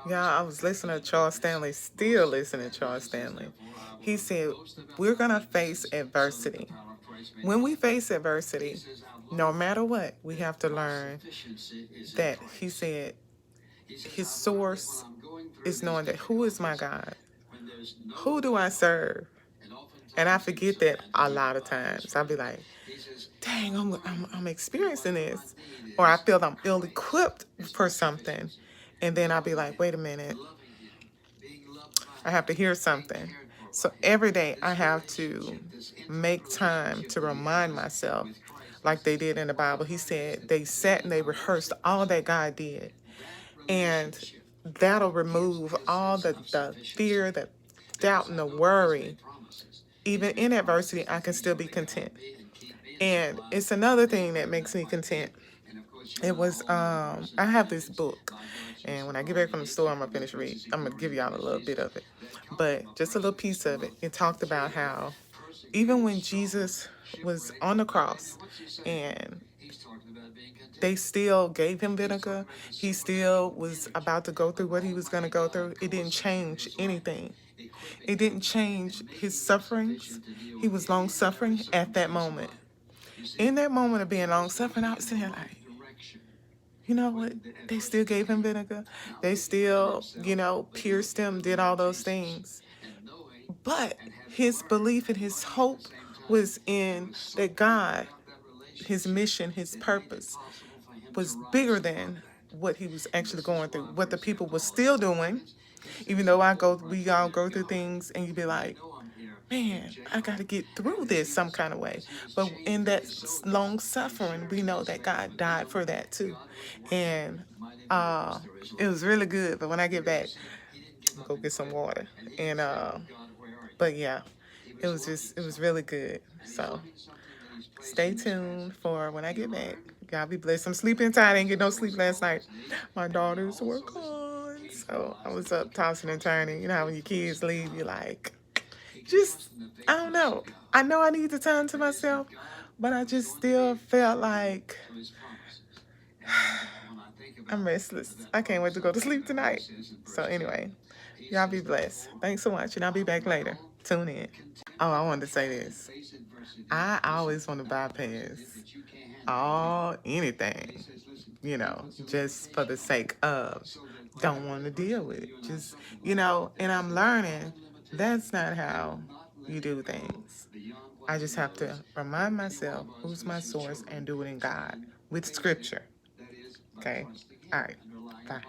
Yeah, I was listening to Charles Stanley, still listening to Charles Stanley. He said, we're going to face adversity. When we face adversity, no matter what, we have to learn that he said his source is knowing that who is my God? Who do I serve? And I forget that a lot of times. I'll be like, dang, I'm experiencing this. Or I feel I'm ill-equipped for something. And then I'll be like, wait a minute. I have to hear something. So every day I have to make time to remind myself, like they did in the Bible. He said they sat and they rehearsed all that God did. And that'll remove all the fear, the doubt, and the worry. Even in adversity, I can still be content. And it's another thing that makes me content. It was I have this book, and when I get back from the store, I'm gonna finish read. I'm gonna give y'all a little bit of it, but just a little piece of it. It talked about how even when Jesus was on the cross, and they still gave him vinegar, he still was about to go through what he was gonna go through. It didn't change anything. It didn't change his sufferings. He was long suffering at that moment. In that moment of being long suffering, I was sitting there like, you know what? They still gave him vinegar. They still, pierced him, did all those things. But his belief and his hope was in that God, his mission, his purpose was bigger than what he was actually going through, what the people were still doing. Even though we all go through things and you be like, man, I got to get through this some kind of way. But in that long suffering, we know that God died for that too. And it was really good. But when I get back, I'll go get some water. And but yeah, it was really good. So stay tuned for when I get back. God be blessed. I'm sleeping tight. I didn't get no sleep last night. My daughters were gone. So I was up tossing and turning. You know how when your kids leave, you're like, just, I don't know. I know I need the time to myself, but I just still felt like I'm restless. I can't wait to go to sleep tonight. So anyway, y'all be blessed. Thanks so much, and I'll be back later. Tune in. Oh, I wanted to say this. I always want to bypass anything, just for the sake of don't want to deal with it. Just, and I'm learning that's not how you do things. I just have to remind myself who's my source and do it in God with scripture. Okay? All right. Bye.